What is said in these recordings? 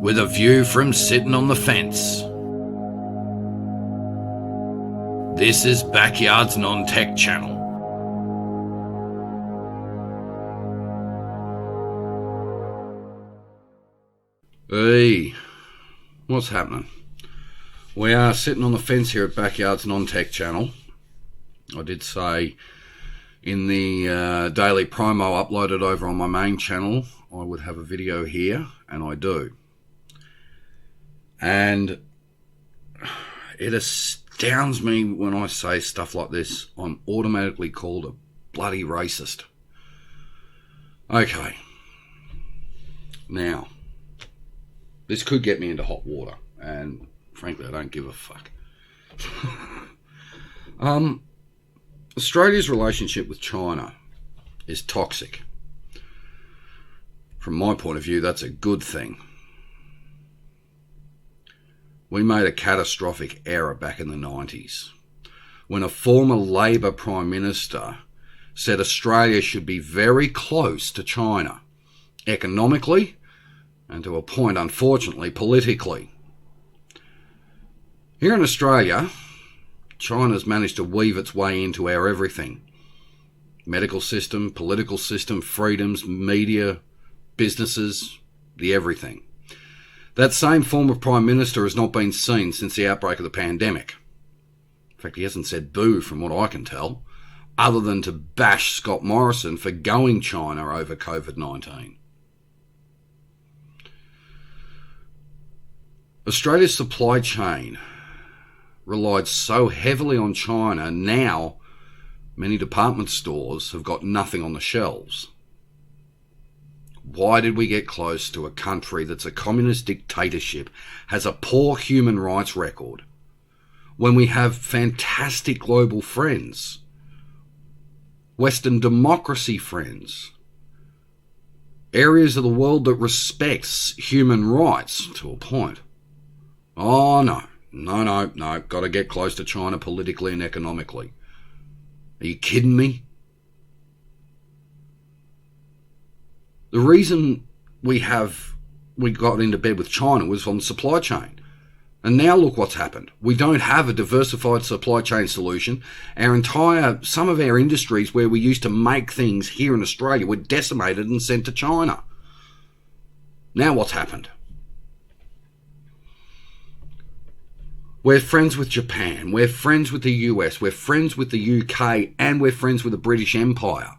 with a view from sitting on the fence. This is Backyard's Non-Tech channel. Hey, what's happening? We are sitting on the fence here at Backyard's Non-Tech channel. I did say in the daily promo uploaded over on my main channel I would have a video here, and I do. And it astounds me when I say stuff like this. I'm automatically called a bloody racist. Okay. Now, this could get me into hot water, and frankly I don't give a fuck. Australia's relationship with China is toxic. From my point of view, that's a good thing. We made a catastrophic error back in the 90s when a former Labor Prime Minister said Australia should be very close to China, economically and to a point, unfortunately, politically. Here in Australia, China's managed to weave its way into our everything. Medical system, political system, freedoms, media, businesses, the everything. That same former Prime Minister has not been seen since the outbreak of the pandemic. In fact, he hasn't said boo from what I can tell, other than to bash Scott Morrison for going China over COVID-19. Australia's supply chain relied so heavily on China, now many department stores have got nothing on the shelves. Why did we get close to a country that's a communist dictatorship, has a poor human rights record, when we have fantastic global friends, Western democracy friends, areas of the world that respects human rights to a point? Oh no, got to get close to China politically and economically. Are you kidding me? The reason we got into bed with China was on the supply chain. And now look what's happened. We don't have a diversified supply chain solution. Some of our industries where we used to make things here in Australia were decimated and sent to China. Now what's happened? We're friends with Japan, we're friends with the US, we're friends with the UK, and we're friends with the British Empire.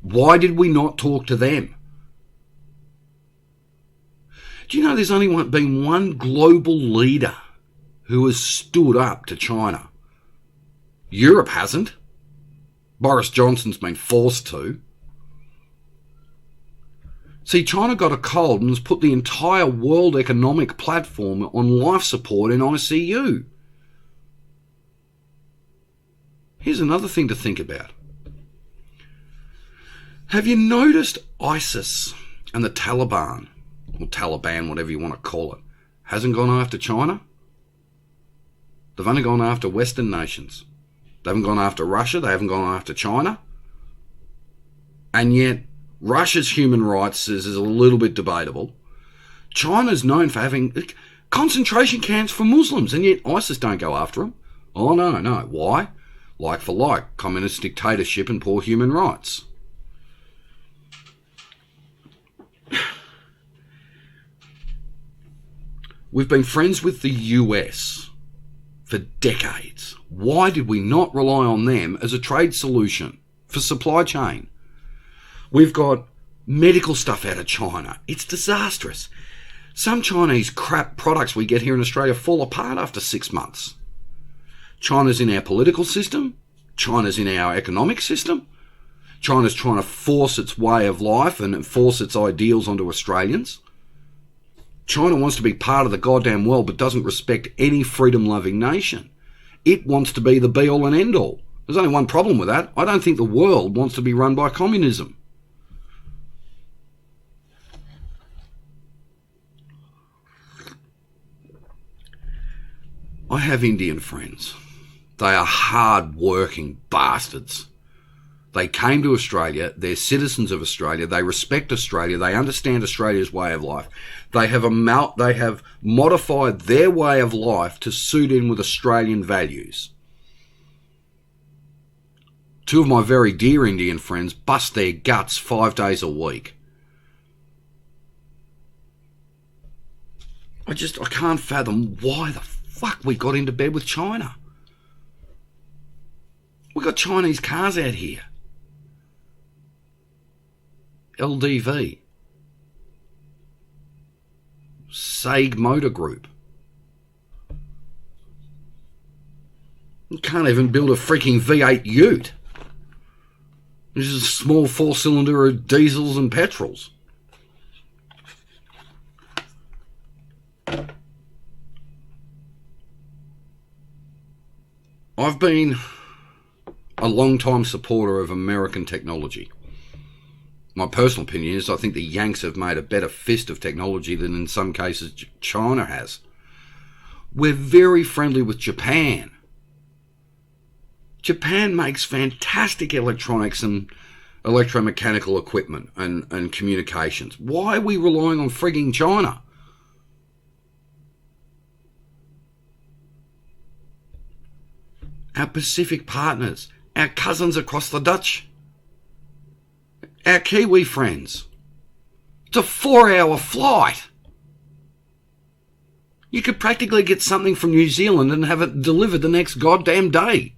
Why did we not talk to them? Do you know there's only been one global leader who has stood up to China? Europe hasn't. Boris Johnson's been forced to. See, China got a cold and has put the entire world economic platform on life support in ICU. Here's another thing to think about. Have you noticed ISIS and the Taliban, or Taliban, whatever you want to call it, hasn't gone after China? They've only gone after Western nations. They haven't gone after Russia, they haven't gone after China. And yet, Russia's human rights is a little bit debatable. China's known for having concentration camps for Muslims, and yet ISIS don't go after them. Oh, no. Why? Like for like, communist dictatorship and poor human rights. We've been friends with the US for decades. Why did we not rely on them as a trade solution for supply chain? We've got medical stuff out of China. It's disastrous. Some Chinese crap products we get here in Australia fall apart after 6 months. China's in our political system. China's in our economic system. China's trying to force its way of life and force its ideals onto Australians. China wants to be part of the goddamn world but doesn't respect any freedom-loving nation. It wants to be the be-all and end-all. There's only one problem with that. I don't think the world wants to be run by communism. I have Indian friends. They are hard-working bastards. They came to Australia. They're citizens of Australia. They respect Australia. They understand Australia's way of life. They have modified their way of life to suit in with Australian values. Two of my very dear Indian friends bust their guts 5 days a week. I can't fathom why the fuck we got into bed with China. We got Chinese cars out here. LDV. Saig Motor Group. You can't even build a freaking V8 ute. This is a small 4-cylinder of diesels and petrols. I've been a long-time supporter of American technology. My personal opinion is I think the Yanks have made a better fist of technology than in some cases China has. We're very friendly with Japan. Japan makes fantastic electronics and electromechanical equipment and communications. Why are we relying on frigging China? Our Pacific partners, our cousins across the Dutch, our Kiwi friends. It's a 4-hour flight. You could practically get something from New Zealand and have it delivered the next goddamn day.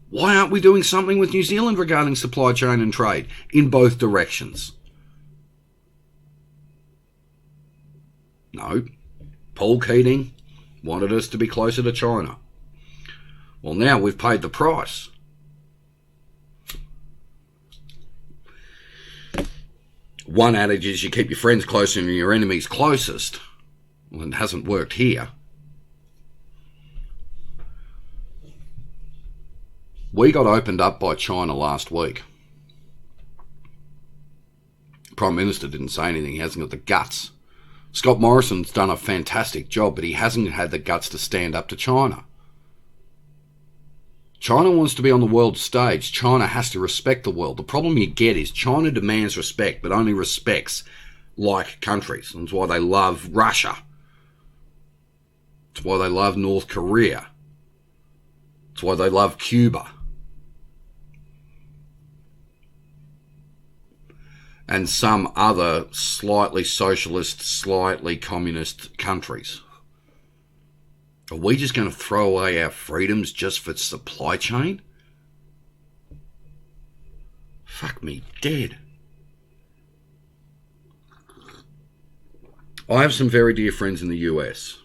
Why aren't we doing something with New Zealand regarding supply chain and trade in both directions? No. Paul Keating wanted us to be closer to China. Well, now we've paid the price. One adage is you keep your friends closer and your enemies closest. Well, it hasn't worked here. We got opened up by China last week. Prime Minister didn't say anything. He hasn't got the guts. Scott Morrison's done a fantastic job, but he hasn't had the guts to stand up to China. China wants to be on the world stage. China has to respect the world. The problem you get is China demands respect, but only respects like countries. That's why they love Russia. That's why they love North Korea. That's why they love Cuba. And some other slightly socialist, slightly communist countries. Are we just going to throw away our freedoms just for supply chain? Fuck me dead. I have some very dear friends in the US.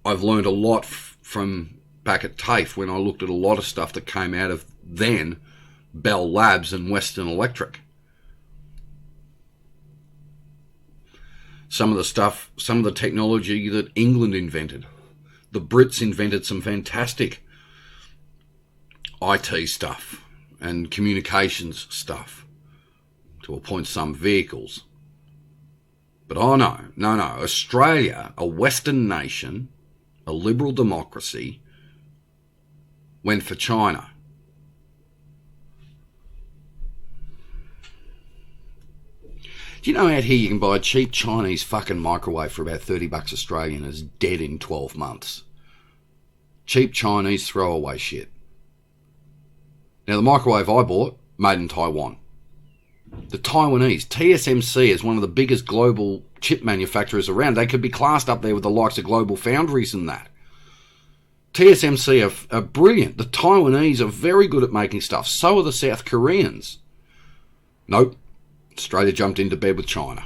I've learned a lot from back at TAFE when I looked at a lot of stuff that came out of then Bell Labs and Western Electric. Some of the technology that England invented. The Brits invented some fantastic IT stuff and communications stuff. To a point, some vehicles. But no. Australia, a Western nation, a liberal democracy, went for China. Do you know out here you can buy a cheap Chinese fucking microwave for about $30 Australian and it's dead in 12 months? Cheap Chinese throwaway shit. Now the microwave I bought, made in Taiwan. The Taiwanese, TSMC is one of the biggest global chip manufacturers around. They could be classed up there with the likes of Global Foundries and that. TSMC are brilliant. The Taiwanese are very good at making stuff. So are the South Koreans. Nope. Australia jumped into bed with China.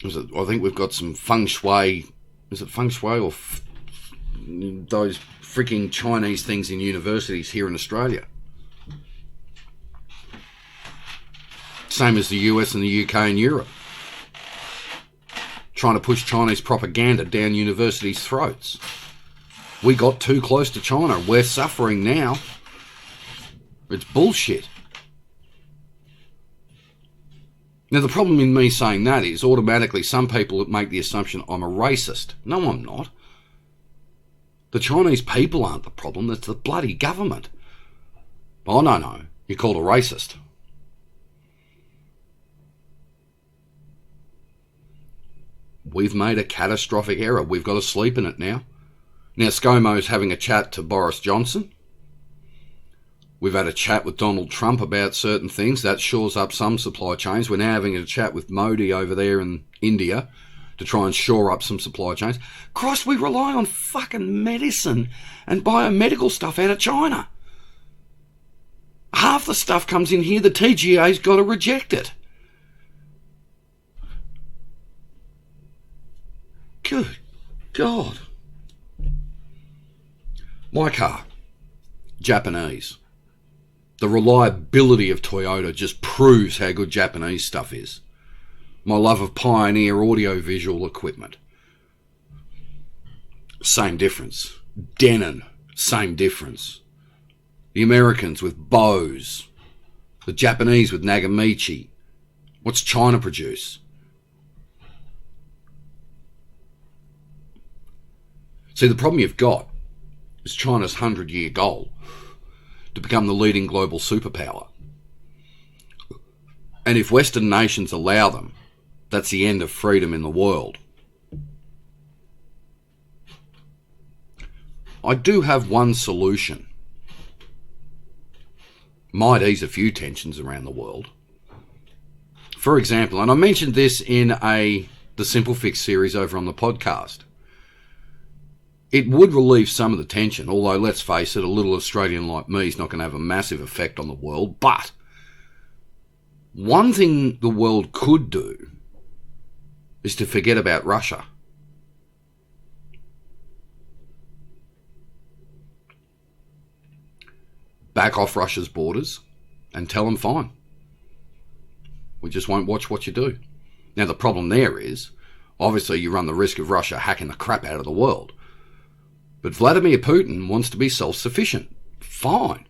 I think we've got some feng shui. Is it feng shui or those freaking Chinese things in universities here in Australia? Same as the US and the UK and Europe. Trying to push Chinese propaganda down universities' throats. We got too close to China. We're suffering now. It's bullshit. Now, the problem in me saying that is automatically some people make the assumption I'm a racist. No, I'm not. The Chinese people aren't the problem, it's the bloody government. Oh, no, you're called a racist. We've made a catastrophic error. We've got to sleep in it now. Now, ScoMo's having a chat to Boris Johnson. We've had a chat with Donald Trump about certain things. That shores up some supply chains. We're now having a chat with Modi over there in India to try and shore up some supply chains. Christ, we rely on fucking medicine and biomedical stuff out of China. Half the stuff comes in here, the TGA's got to reject it. Good God. My car, Japanese. The reliability of Toyota just proves how good Japanese stuff is. My love of Pioneer audio-visual equipment. Same difference. Denon, same difference. The Americans with Bose. The Japanese with Nagamichi. What's China produce? See, the problem you've got is China's 100-year goal to become the leading global superpower. And if Western nations allow them, that's the end of freedom in the world. I do have one solution. Might ease a few tensions around the world. For example, and I mentioned this in the Simple Fix series over on the podcast, it would relieve some of the tension, although let's face it, a little Australian like me is not going to have a massive effect on the world. But one thing the world could do is to forget about Russia. Back off Russia's borders and tell them fine. We just won't watch what you do. Now the problem there is, obviously you run the risk of Russia hacking the crap out of the world. But Vladimir Putin wants to be self-sufficient. Fine.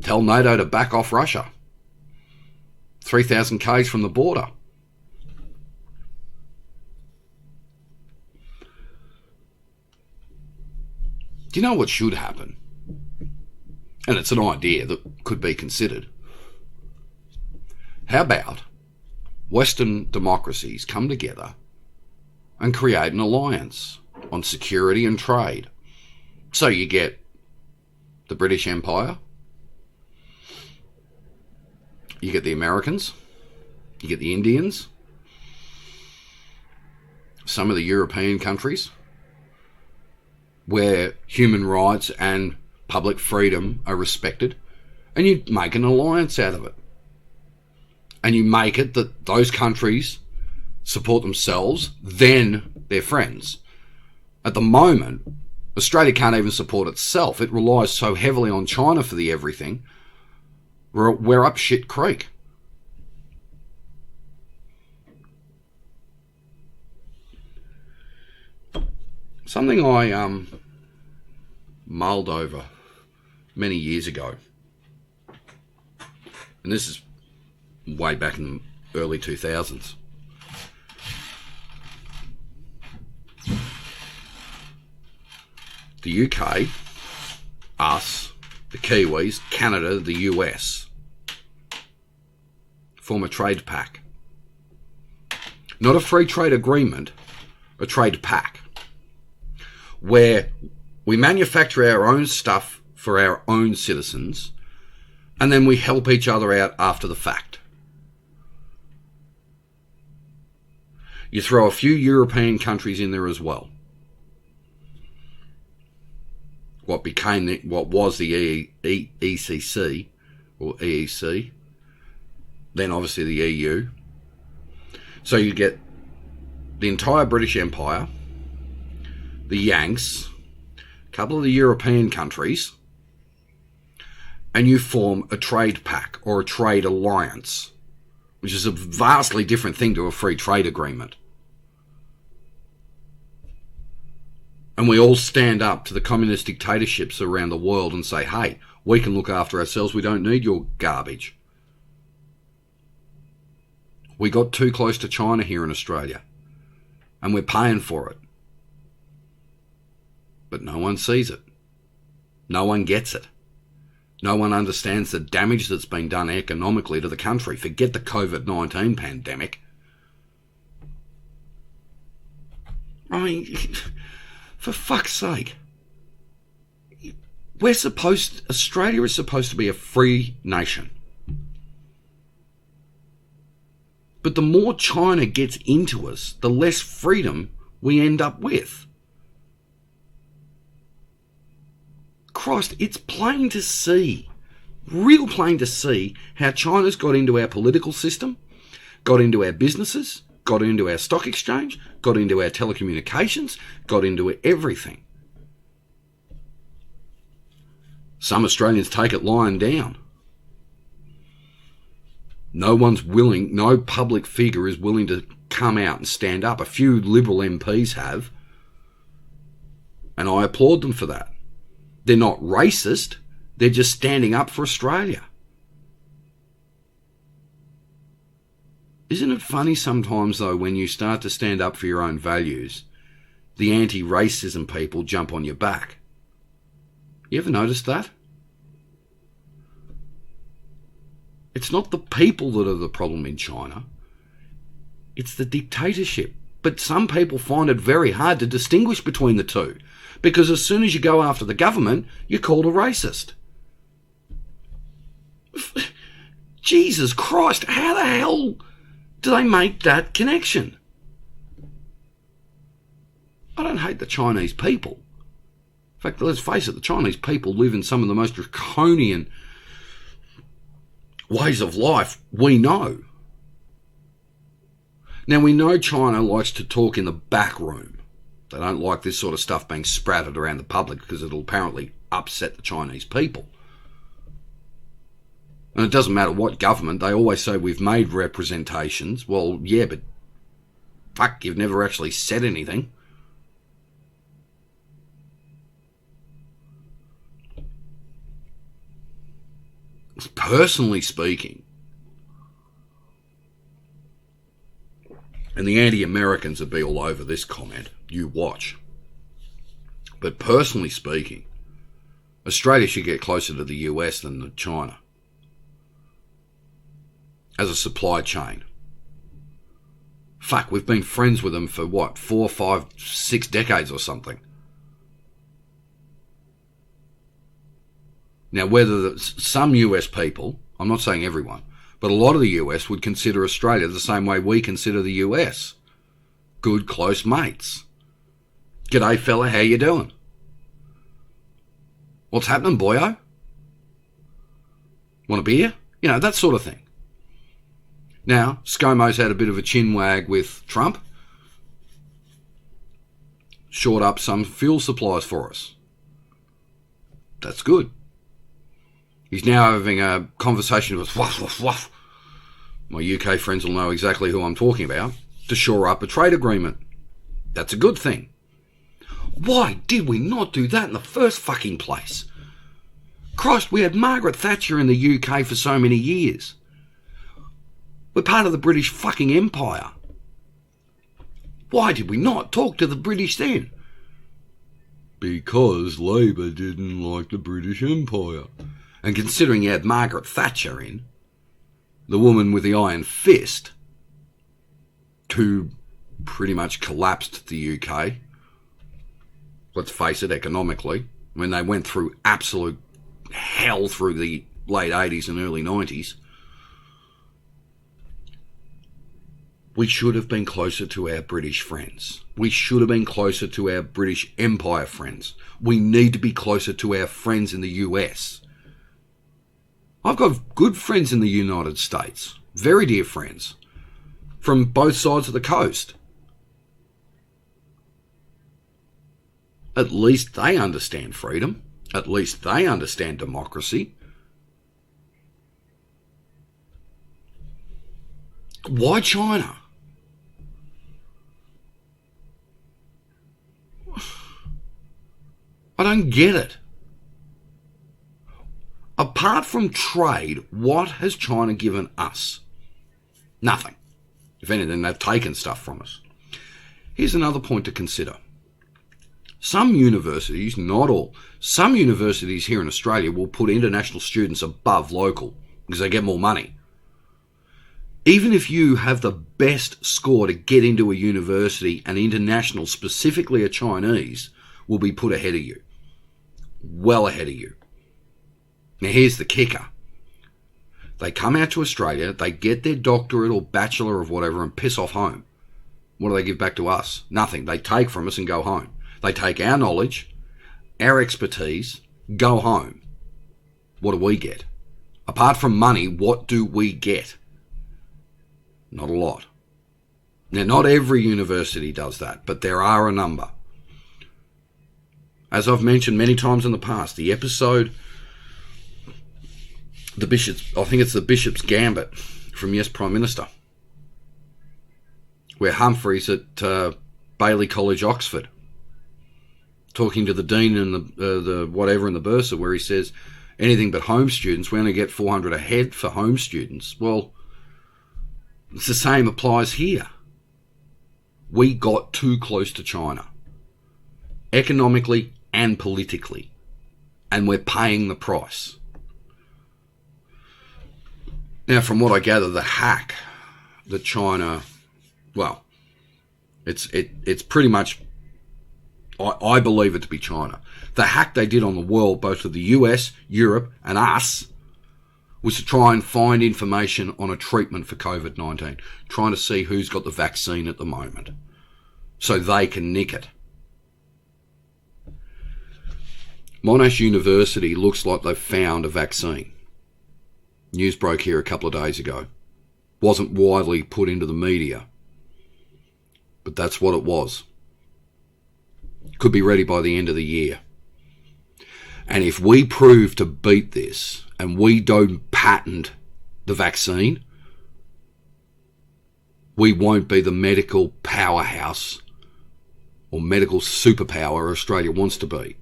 Tell NATO to back off Russia. 3,000 k's from the border. Do you know what should happen? And it's an idea that could be considered. How about Western democracies come together and create an alliance on security and trade? So you get the British Empire, you get the Americans, you get the Indians, some of the European countries where human rights and public freedom are respected, and you make an alliance out of it. And you make it that those countries support themselves, then their friends. At the moment, Australia can't even support itself. It relies so heavily on China for the everything. We're up shit creek. Something I mulled over many years ago, and this is way back in the early 2000s. The UK, us, the Kiwis, Canada, the US form a trade pact. Not a free trade agreement, a trade pact, where we manufacture our own stuff for our own citizens, and then we help each other out after the fact. You throw a few European countries in there as well. What was the ECC, or EEC, then obviously the EU. So you get the entire British Empire, the Yanks, a couple of the European countries, and you form a trade pact or a trade alliance, which is a vastly different thing to a free trade agreement. And we all stand up to the communist dictatorships around the world and say, hey, we can look after ourselves, we don't need your garbage. We got too close to China here in Australia, and we're paying for it. But no one sees it. No one gets it. No one understands the damage that's been done economically to the country. Forget the COVID-19 pandemic. I mean, for fuck's sake. Australia is supposed to be a free nation. But the more China gets into us, the less freedom we end up with. Christ, it's plain to see, real plain to see, how China's got into our political system, got into our businesses, got into our stock exchange, got into our telecommunications, got into everything. Some Australians take it lying down. No public figure is willing to come out and stand up. A few Liberal MPs have, and I applaud them for that. They're not racist, they're just standing up for Australia. Isn't it funny sometimes, though, when you start to stand up for your own values, the anti-racism people jump on your back? You ever noticed that? It's not the people that are the problem in China. It's the dictatorship. But some people find it very hard to distinguish between the two, because as soon as you go after the government, you're called a racist. Jesus Christ, how the hell do they make that connection? I don't hate the Chinese people. In fact, let's face it, the Chinese people live in some of the most draconian ways of life we know. Now, we know China likes to talk in the back room. They don't like this sort of stuff being sprouted around the public because it'll apparently upset the Chinese people. And it doesn't matter what government, they always say we've made representations. Well, yeah, but fuck, you've never actually said anything. Personally speaking, and the anti-Americans would be all over this comment, you watch. But personally speaking, Australia should get closer to the US than to China as a supply chain. Fuck, we've been friends with them for what, 4, 5, 6 decades or something. Now, whether some US people, I'm not saying everyone, but a lot of the US would consider Australia the same way we consider the US. Good, close mates. G'day, fella, how you doing? What's happening, boyo? Want a beer? You know, that sort of thing. Now, ScoMo's had a bit of a chin wag with Trump. Shored up some fuel supplies for us. That's good. He's now having a conversation with woof. My UK friends will know exactly who I'm talking about, to shore up a trade agreement. That's a good thing. Why did we not do that in the first fucking place? Christ, we had Margaret Thatcher in the UK for so many years. We're part of the British fucking Empire. Why did we not talk to the British then? Because Labour didn't like the British Empire. And considering you had Margaret Thatcher in, the woman with the iron fist, who pretty much collapsed the UK, let's face it, economically, when they went through absolute hell through the late 80s and early 90s, we should have been closer to our British friends. We should have been closer to our British Empire friends. We need to be closer to our friends in the US. I've got good friends in the United States, very dear friends, from both sides of the coast. At least they understand freedom. At least they understand democracy. Why China? I don't get it. Apart from trade, what has China given us? Nothing. If anything, they've taken stuff from us. Here's another point to consider. Some universities, not all, some universities here in Australia will put international students above local because they get more money. Even if you have the best score to get into a university, an international, specifically a Chinese, will be put ahead of you. Well ahead of you. Now here's the kicker. They come out to Australia, they get their doctorate or bachelor of whatever and piss off home. What do they give back to us? Nothing. They take from us and go home. They take our knowledge, our expertise, go home. What do we get? Apart from money, what do we get? Not a lot. Now, not every university does that, but there are a number. As I've mentioned many times in the past, the episode, I think it's the Bishop's Gambit from Yes Prime Minister, where Humphrey's at Bailey College, Oxford, talking to the dean and the whatever in the bursar, where he says anything but home students, we only get 400 a head for home students. Well, it's the same applies here. We got too close to China, economically and politically, and we're paying the price. Now, from what I gather, the hack that China, well, it's pretty much, I believe it to be China. The hack they did on the world, both of the US, Europe, and us, was to try and find information on a treatment for COVID-19, trying to see who's got the vaccine at the moment, so they can nick it. Monash University looks like they've found a vaccine. News broke here a couple of days ago. Wasn't widely put into the media, but that's what it was. Could be ready by the end of the year. And if we prove to beat this and we don't patent the vaccine, we won't be the medical powerhouse or medical superpower Australia wants to be.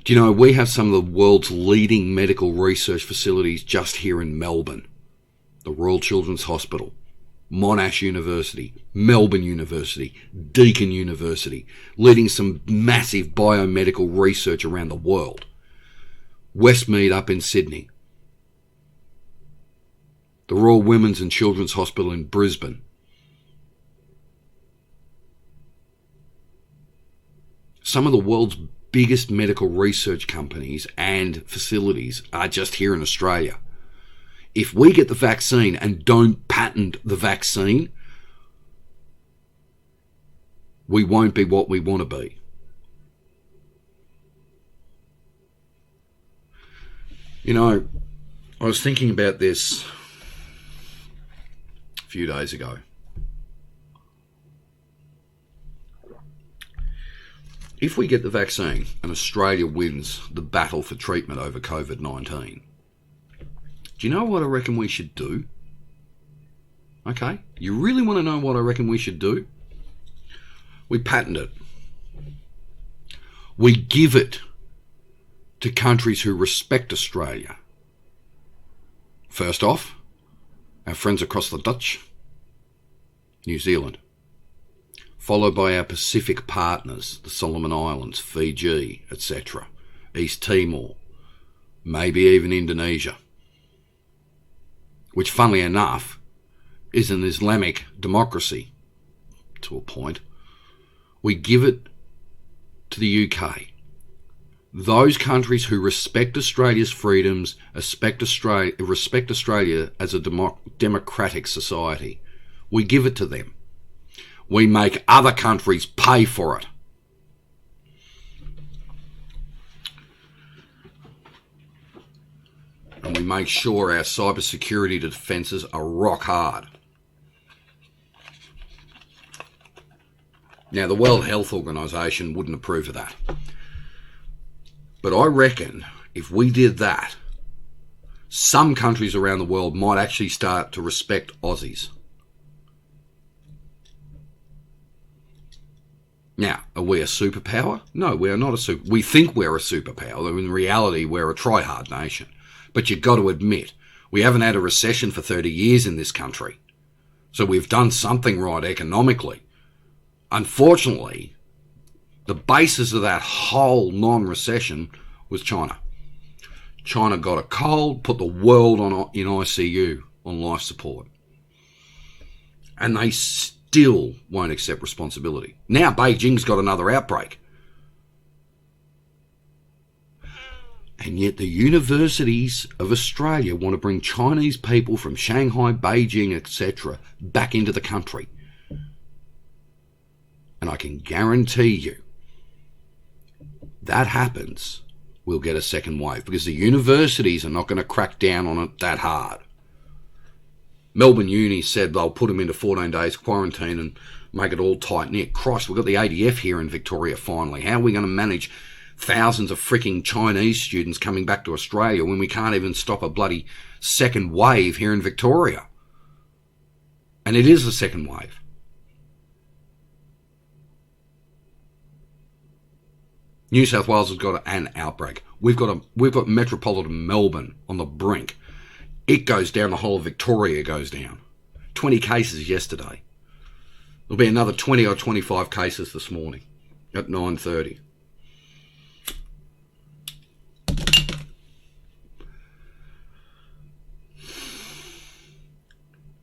Do you know, we have some of the world's leading medical research facilities just here in Melbourne. The Royal Children's Hospital, Monash University, Melbourne University, Deakin University, leading some massive biomedical research around the world. Westmead up in Sydney. The Royal Women's and Children's Hospital in Brisbane. Some of the world's biggest medical research companies and facilities are just here in Australia. If we get the vaccine and don't patent the vaccine, we won't be what we want to be. You know, I was thinking about this a few days ago. If we get the vaccine and Australia wins the battle for treatment over COVID-19, do you know what I reckon we should do? Okay, you really want to know what I reckon we should do? We patent it. We give it to countries who respect Australia. First off, our friends across the Dutch, New Zealand. Followed by our Pacific partners, the Solomon Islands, Fiji, etc., East Timor, maybe even Indonesia, which, funnily enough, is an Islamic democracy to a point. We give it to the UK. Those countries who respect Australia's freedoms, respect Australia as a democratic society, we give it to them. We make other countries pay for it. And we make sure our cybersecurity defences are rock hard. Now, the World Health Organization wouldn't approve of that. But I reckon if we did that, some countries around the world might actually start to respect Aussies. Now, are we a superpower? No, we are not a super. We think we're a superpower. In reality, we're a try-hard nation. But you've got to admit, we haven't had a recession for 30 years in this country. So we've done something right economically. Unfortunately, the basis of that whole non-recession was China. China got a cold, put the world in ICU, on life support. And they still won't accept responsibility. Now Beijing's got another outbreak. And yet the universities of Australia want to bring Chinese people from Shanghai, Beijing, etc. back into the country. And I can guarantee you, that happens, we'll get a second wave, because the universities are not going to crack down on it that hard. Melbourne Uni said they'll put them into 14 days quarantine and make it all tight-knit. Christ, we've got the ADF here in Victoria finally. How are we going to manage thousands of freaking Chinese students coming back to Australia when we can't even stop a bloody second wave here in Victoria? And it is a second wave. New South Wales has got an outbreak. We've got metropolitan Melbourne on the brink. It goes down, the whole of Victoria goes down. 20 cases yesterday. There'll be another 20 or 25 cases this morning at 9:30.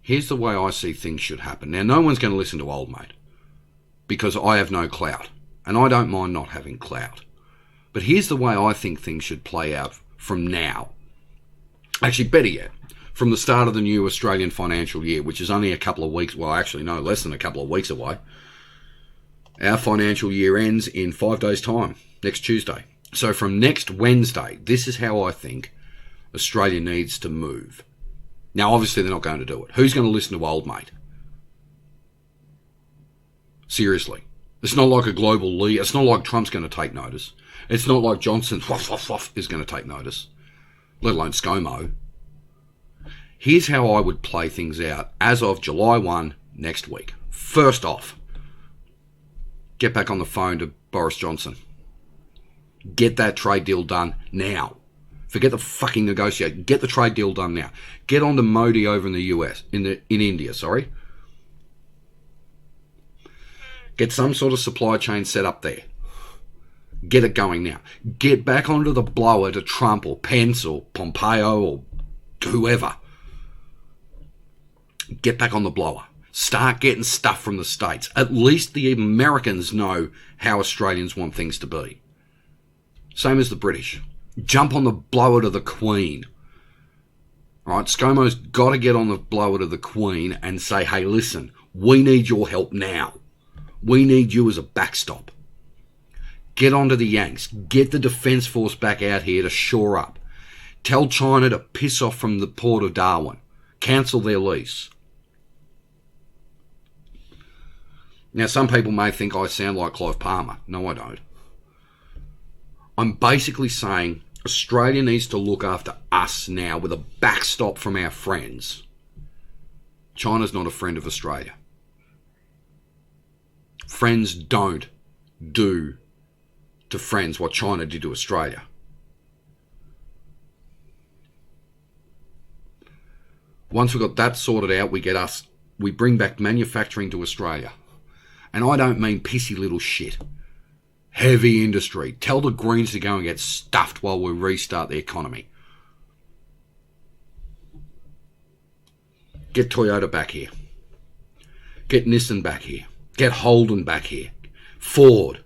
Here's the way I see things should happen. Now, no one's going to listen to old mate because I have no clout. And I don't mind not having clout. But here's the way I think things should play out from now. Actually, better yet, from the start of the new Australian financial year, which is only a couple of weeks, well, actually, no, less than a couple of weeks away. Our financial year ends in 5 days' time, next Tuesday. So from next Wednesday, this is how I think Australia needs to move. Now, obviously, they're not going to do it. Who's going to listen to old mate? Seriously. It's not like a global leader. It's not like Trump's going to take notice. It's not like Johnson is going to take notice, let alone ScoMo. Here's how I would play things out as of July 1 next week. First off, get back on the phone to Boris Johnson. Get that trade deal done now. Forget the fucking negotiation. Get the trade deal done now. Get on to Modi over in the US, in India, sorry. Get some sort of supply chain set up there. Get it going now. Get back onto the blower to Trump or Pence or Pompeo or whoever. Get back on the blower. Start getting stuff from the States. At least the Americans know how Australians want things to be. Same as the British. Jump on the blower to the Queen. Right? ScoMo's got to get on the blower to the Queen and say, hey, listen, we need your help now. We need you as a backstop. Get onto the Yanks. Get the Defence Force back out here to shore up. Tell China to piss off from the port of Darwin. Cancel their lease. Now, some people may think I sound like Clive Palmer. No, I don't. I'm basically saying Australia needs to look after us now with a backstop from our friends. China's not a friend of Australia. Friends don't do to friends what China did to Australia. Once we've got that sorted out, we bring back manufacturing to Australia. And I don't mean pissy little shit. Heavy industry. Tell the Greens to go and get stuffed while we restart the economy. Get Toyota back here. Get Nissan back here. Get Holden back here. Ford.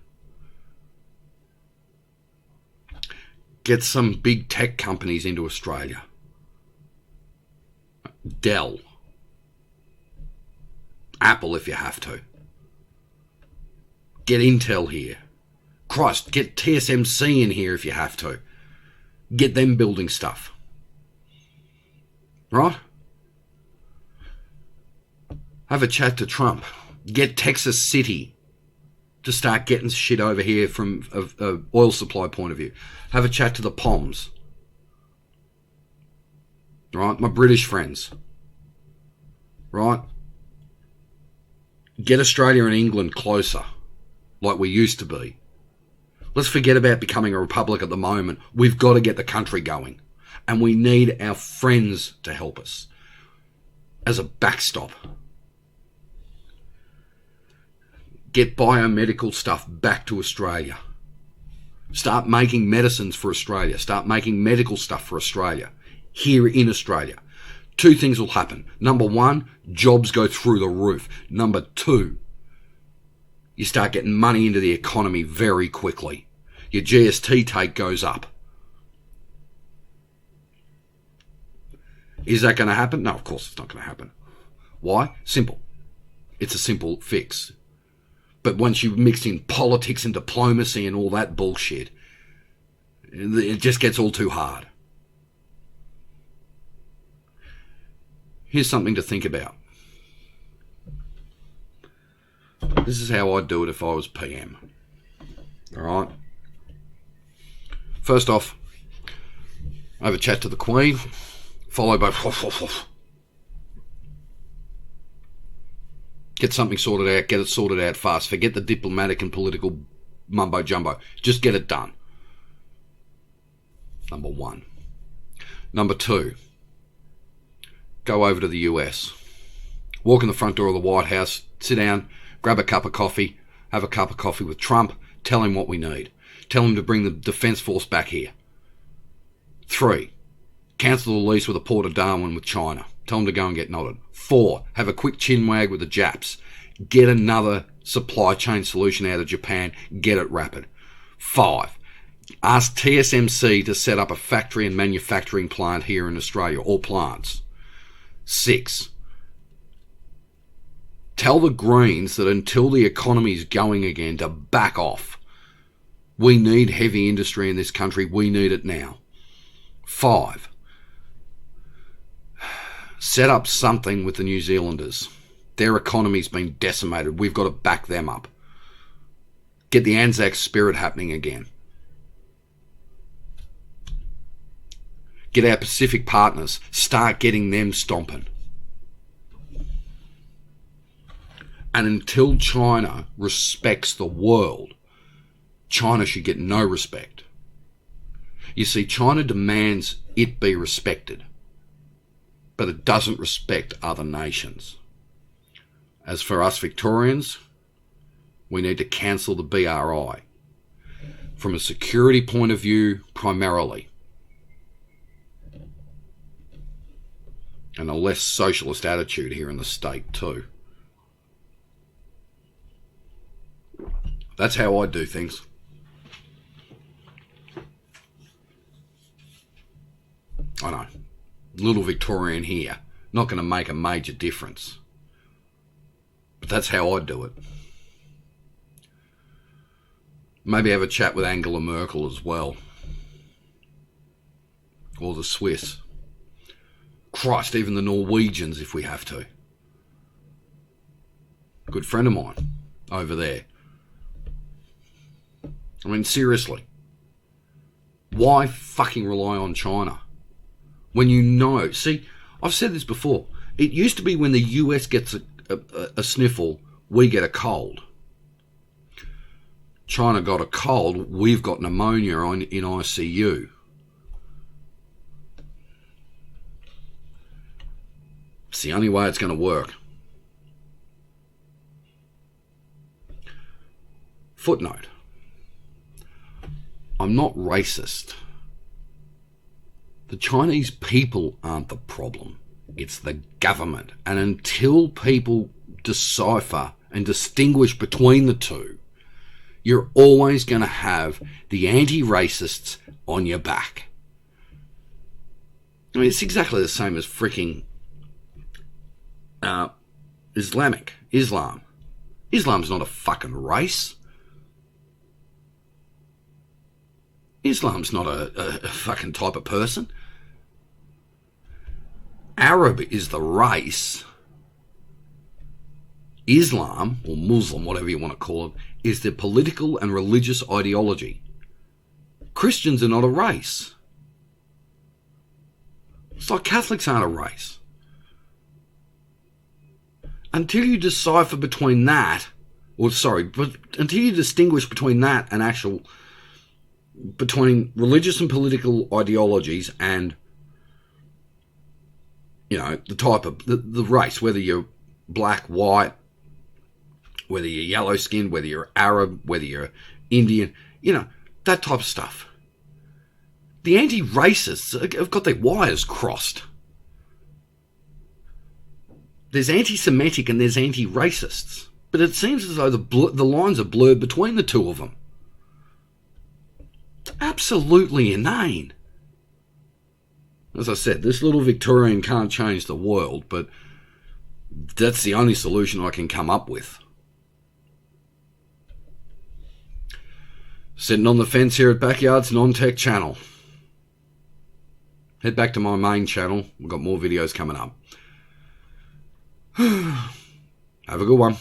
Get some big tech companies into Australia. Dell. Apple if you have to. Get Intel here. Christ, get TSMC in here if you have to. Get them building stuff. Right? Have a chat to Trump. Get Texas City to start getting shit over here from an oil supply point of view. Have a chat to the Poms. Right? My British friends. Right? Get Australia and England closer, like we used to be. Let's forget about becoming a republic at the moment. We've got to get the country going. And we need our friends to help us as a backstop. Get biomedical stuff back to Australia. Start making medicines for Australia. Start making medical stuff for Australia. Here in Australia. 2 things will happen. Number 1, jobs go through the roof. Number 2, you start getting money into the economy very quickly. Your GST take goes up. Is that going to happen? No, of course it's not going to happen. Why? Simple. It's a simple fix. But once you mix in politics and diplomacy and all that bullshit, it just gets all too hard. Here's something to think about. This is how I'd do it if I was PM. Alright? First off, I have a chat to the Queen, followed by get something sorted out, get it sorted out fast. Forget the diplomatic and political mumbo jumbo. Just get it done. Number 1. Number 2, go over to the US. Walk in the front door of the White House, sit down, grab a cup of coffee, have a cup of coffee with Trump, tell him what we need. Tell him to bring the Defence Force back here. 3, cancel the lease with the Port of Darwin with China. Tell them to go and get knotted. 4, have a quick chinwag with the Japs. Get another supply chain solution out of Japan. Get it rapid. 5, ask TSMC to set up a factory and manufacturing plant here in Australia, or plants. 6, tell the Greens that until the economy's going again to back off. We need heavy industry in this country. We need it now. 5, set up something with the New Zealanders. Their economy's been decimated. We've got to back them up. Get the Anzac spirit happening again. Get our Pacific partners. Start getting them stomping. And until China respects the world, China should get no respect. You see, China demands it be respected, but it doesn't respect other nations. As for us Victorians, we need to cancel the BRI. From a security point of view, primarily. And a less socialist attitude here in the state too. That's how I do things. I know, little Victorian here, not going to make a major difference. But that's how I do it. Maybe have a chat with Angela Merkel as well. Or the Swiss. Christ, even the Norwegians if we have to. Good friend of mine over there. I mean, seriously. Why fucking rely on China? When you know, see, I've said this before. It used to be when the US gets a sniffle, we get a cold. China got a cold, we've got pneumonia in ICU. It's the only way it's going to work. Footnote. I'm not racist. The Chinese people aren't the problem. It's the government. And until people decipher and distinguish between the two, you're always going to have the anti-racists on your back. I mean, it's exactly the same as freaking Islam. Islam's not a fucking race. Islam's not a fucking type of person. Arab is the race. Islam, or Muslim, whatever you want to call it, is the political and religious ideology. Christians are not a race. It's like Catholics aren't a race. Until you decipher between that, until you distinguish between that and between religious and political ideologies and, you know, the type of, the race, whether you're black, white, whether you're yellow skinned, whether you're Arab, whether you're Indian, that type of stuff. The anti-racists have got their wires crossed. There's anti-Semitic and there's anti-racists. But it seems as though the lines are blurred between the two of them. Absolutely inane. As I said, this little Victorian can't change the world, but that's the only solution I can come up with. Sitting on the fence here at Backyard's Non-Tech channel. Head back to my main channel. We've got more videos coming up. Have a good one.